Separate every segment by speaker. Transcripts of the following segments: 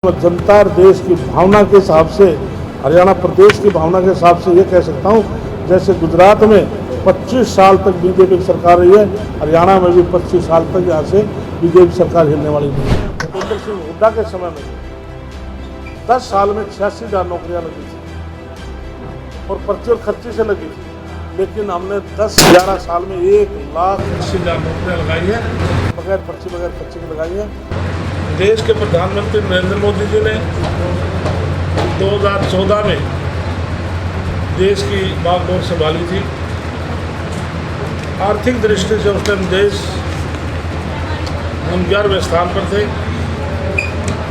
Speaker 1: जनता और देश की भावना के हिसाब से, हरियाणा प्रदेश की भावना के हिसाब से ये कह सकता हूँ, जैसे गुजरात में 25 साल तक बीजेपी की सरकार रही है, हरियाणा में भी 25 साल तक यहाँ से बीजेपी सरकार हिलने वाली नहीं है। भूपेंद्र सिंह हुड्डा के समय में 10 साल में 86,000 नौकरियाँ लगी थी और पर्ची और खर्ची से लगी थी, लेकिन हमने 10-11 साल में 1,80,000 नौकरियाँ लगाई है, बगैर पर्ची की लगाई है। देश के प्रधानमंत्री नरेंद्र मोदी जी ने 2014 में देश की बागडोर संभाली थी। आर्थिक दृष्टि से उस टाइम देश हम 11वें स्थान पर थे,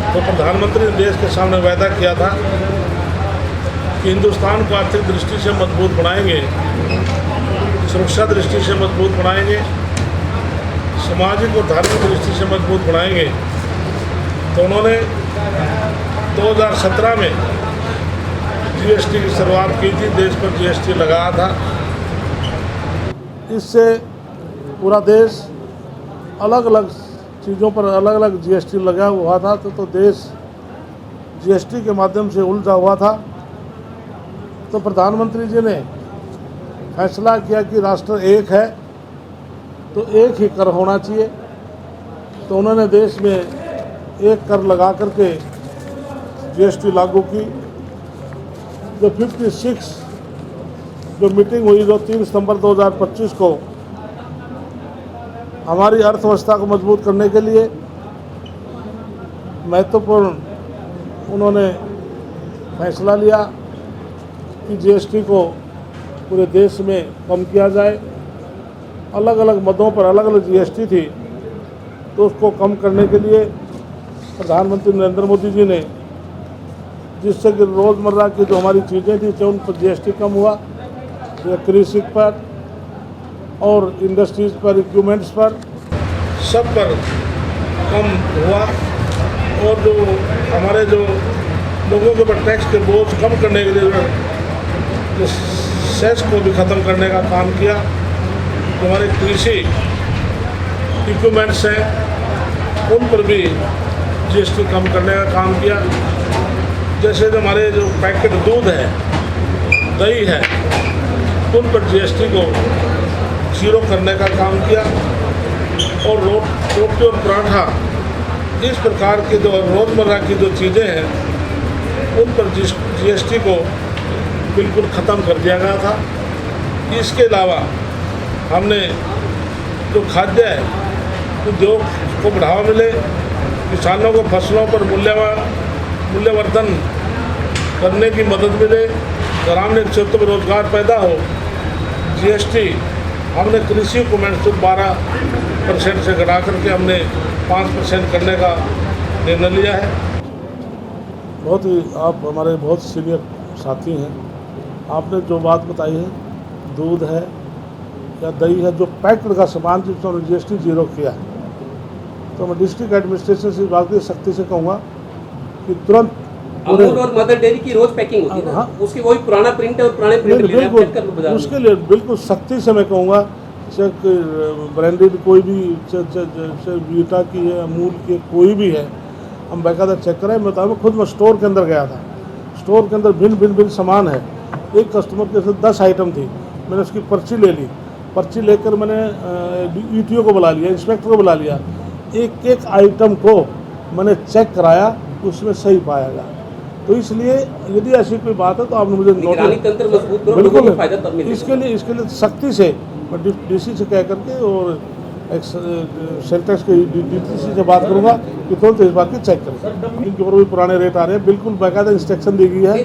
Speaker 1: तो प्रधानमंत्री ने देश के सामने वायदा किया था कि हिंदुस्तान को आर्थिक दृष्टि से मजबूत बनाएंगे, सुरक्षा दृष्टि से मजबूत बनाएंगे, सामाजिक और धार्मिक दृष्टि से मजबूत बनाएंगे। तो उन्होंने 2017 में जीएसटी की शुरुआत की थी, देश पर जीएसटी लगाया था। इससे पूरा देश अलग अलग चीज़ों पर अलग अलग जीएसटी लगा हुआ था, तो देश जीएसटी के माध्यम से उलझा हुआ था। तो प्रधानमंत्री जी ने फैसला किया कि राष्ट्र एक है तो एक ही कर होना चाहिए। तो उन्होंने देश में एक कर लगा करके जीएसटी लागू की। जो 56 जो मीटिंग हुई जो 3 सितंबर 2025 को हमारी अर्थव्यवस्था को मजबूत करने के लिए महत्वपूर्ण उन्होंने फैसला लिया कि जीएसटी को पूरे देश में कम किया जाए। अलग अलग मदों पर अलग अलग जीएसटी थी, तो उसको कम करने के लिए प्रधानमंत्री नरेंद्र मोदी जी ने, जिससे कि रोज़मर्रा की जो हमारी चीज़ें थी तो उन पर जीएसटी कम हुआ, कृषि पर और इंडस्ट्रीज पर, इक्विपमेंट्स पर, सब पर कम हुआ। और जो हमारे जो लोगों के ऊपर टैक्स के बोझ कम करने के लिए जो सेस को भी ख़त्म करने का काम किया। जो हमारे कृषि इक्विपमेंट्स हैं उन पर भी जीएसटी कम करने का काम किया। जैसे जो हमारे जो पैकेट दूध है, दही है, उन पर जीएसटी को 0 करने का काम किया। और रोटी और पराठा, इस प्रकार के जो रोज़मर्रा की जो चीज़ें हैं उन पर जीएसटी को बिल्कुल ख़त्म कर दिया गया था। इसके अलावा हमने जो खाद्य उद्योग को बढ़ावा मिले, किसानों को फसलों पर मूल्यवर्धन करने की मदद मिले, ग्रामीण क्षेत्र में रोजगार पैदा हो, जीएसटी हमने कृषि इक्विपमेंट्स को 12% से घटा करके हमने 5% करने का निर्णय लिया है। बहुत ही आप हमारे बहुत सीनियर साथी हैं। आपने जो बात बताई है, दूध है या दही है, जो पैक्ड का सामान जिसमें जीएसटी 0 किया है, तो मैं डिस्ट्रिक्ट एडमिनिस्ट्रेशन से बात की सख्ती से कहूँगा कि तुरंत
Speaker 2: अमूल और मदर डेयरी की रोज पैकिंग होती है ना, उसकी वही पुराना प्रिंट है और पुराने प्रिंट
Speaker 1: बिल्कुल उसके लिए बिल्कुल सख्ती से मैं कहूँगा, ब्रांडेड कोई भी वीटा की है, अमूल की कोई भी है, हम बाकायदा चेक करें। मैं खुद मैं स्टोर के अंदर गया था, स्टोर के अंदर भिन्न सामान है। एक कस्टमर के साथ 10 आइटम थी, मैंने उसकी पर्ची ले ली, पर्ची लेकर मैंने ईटीओ को बुला लिया, इंस्पेक्टर को बुला लिया, एक आइटम को मैंने चेक कराया, उसमें सही पाया गया। तो इसलिए यदि ऐसी कोई बात है तो आपने मुझे बिल्कुल इसके लिए सख्ती से मैं डीसी से कह करके और सेंटेक्स के डीसी से बात करूंगा कि तुरंत इस बात की चेक करें। इनके ऊपर भी पुराने रेट आ रहे हैं, बिल्कुल बाकायदा इंस्ट्रक्शन दी गई है।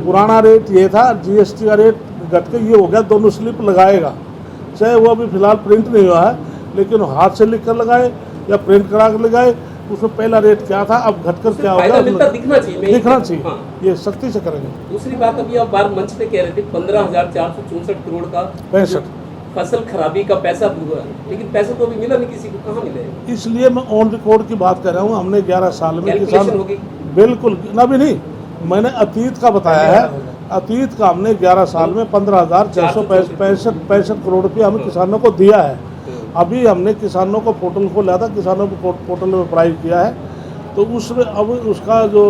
Speaker 1: पुराना रेट ये था, जीएसटी का रेट घट के ये हो गया, दोनों स्लिप लगाएगा, चाहे वो अभी फिलहाल प्रिंट नहीं हुआ है, लेकिन हाथ से लिख कर लगाए या प्रिंट करा कर लगाए, उसमें पहला रेट क्या था, अब घटकर क्या होगा दिखना चाहिए। हाँ। ये सख्ती से करेंगे।
Speaker 2: दूसरी बात, अभी आप बार मंच पे कह रहे थे 15,464 करोड़ का
Speaker 1: 65
Speaker 2: फसल खराबी का पैसा हुआ, लेकिन पैसा तो अभी मिला नहीं किसी को, कहाँ मिले?
Speaker 1: इसलिए मैं ऑन रिकॉर्ड की बात कर रहा हूँ। हमने 11 साल में किसान बिल्कुल ना भी नहीं, मैंने अतीत का बताया है। अतीत का हमने 11 साल में 15,465 करोड़ रुपये हमें किसानों को दिया है। अभी हमने किसानों को पोर्टल खोला था, किसानों को पोर्टल में प्राइस किया है तो उसमें अब उसका जो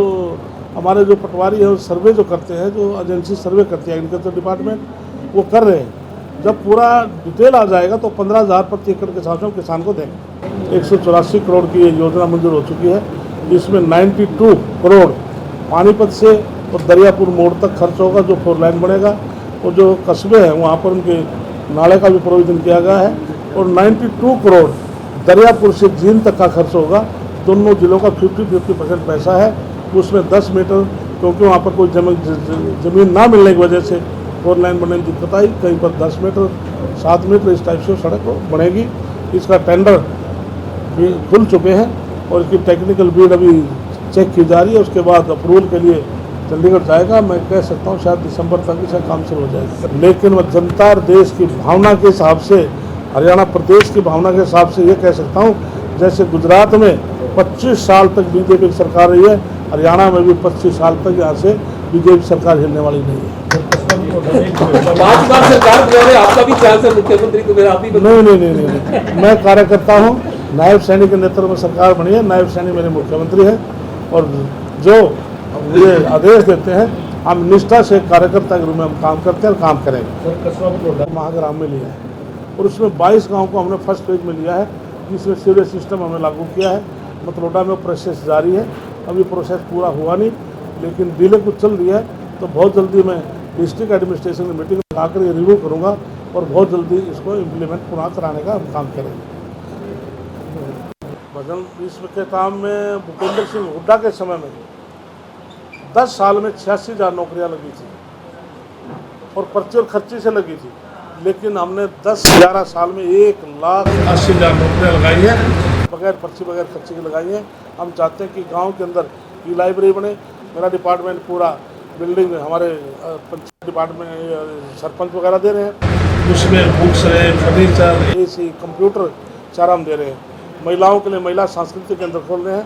Speaker 1: हमारे जो पटवारी है सर्वे जो करते हैं, जो एजेंसी सर्वे करती है एग्रीकल्चर डिपार्टमेंट, वो कर रहे हैं। जब पूरा डिटेल आ जाएगा तो 15,000 प्रति एकड़ के हिसाब से हम किसान को देंगे। 184 करोड़ की ये योजना मंजूर हो चुकी है, जिसमें 92 करोड़ पानीपत से और दरियापुर मोड़ तक खर्च होगा, जो 4 लाइन बनेगा, और जो कस्बे हैं वहाँ पर उनके नाले का भी प्रोविजन किया गया है, और 92 करोड़ दरियापुर से जींद तक का खर्च होगा। दोनों जिलों का 50-50% पैसा है। उसमें 10 मीटर, क्योंकि वहाँ पर कोई जमीन ना मिलने की वजह से 4 लाइन बनने की दिक्कत आई, कहीं पर 10 मीटर 7 मीटर इस टाइप से सड़क बनेगी। इसका टेंडर भी खुल चुके हैं और इसकी टेक्निकल बीड अभी चेक की जा रही है। उसके बाद अप्रूवल के लिए चंडीगढ़ जाएगा। मैं कह सकता हूँ शायद दिसंबर तक इसका काम शुरू हो जाएगा। लेकिन मैं जनता और देश की भावना के हिसाब से, हरियाणा प्रदेश की भावना के हिसाब से ये कह सकता हूँ, जैसे गुजरात में 25 साल तक बीजेपी की सरकार रही है, हरियाणा में भी 25 साल तक यहाँ से बीजेपी सरकार हिलने वाली नहीं है।
Speaker 2: 5 बार सरकार बना रहे, आपका भी चांस है मुख्यमंत्री को, मेरा आप ही
Speaker 1: नहीं, मैं कार्यकर्ता हूँ। नायब सैनी के नेतृत्व में सरकार बनी है, नायब सैनी मेरे मुख्यमंत्री हैं, और जो ये आदेश देते हैं हम निष्ठा से कार्यकर्ता के रूप में हम काम करते हैं और काम करेंगे। महाग्राम में लिया है और उसमें 22 गाँव को हमने फर्स्ट फेज में लिया है, जिसमें सीवरेज सिस्टम हमने लागू किया है। मतलोडा में प्रोसेस जारी है, अभी प्रोसेस पूरा हुआ नहीं, लेकिन डिले कुछ चल रही है। तो बहुत जल्दी मैं डिस्ट्रिक्ट एडमिनिस्ट्रेशन की मीटिंग में आकर ये रिव्यू करूँगा और बहुत जल्दी इसको इम्प्लीमेंट पूरा कराने का हम काम करेंगे। भजन विश्व के काम में भूपेंद्र सिंह हुड्डा के समय में 10 साल में 86,000 नौकरियां लगी थी और पर्ची और खर्ची से लगी थी, लेकिन हमने 10-11 साल में 1,80,000 नौकरियां लगाई हैं, बगैर पर्ची बगैर खर्ची की लगाई हैं। हम चाहते हैं कि गांव के अंदर ई लाइब्रेरी बने। मेरा डिपार्टमेंट पूरा बिल्डिंग हमारे पंचायत डिपार्टमेंट सरपंच वगैरह दे रहे हैं, उसमें बुक्स है, फर्नीचर, AC, कंप्यूटर सारा हम दे रहे हैं। महिलाओं के लिए महिला सांस्कृतिक केंद्र खोल रहे हैं।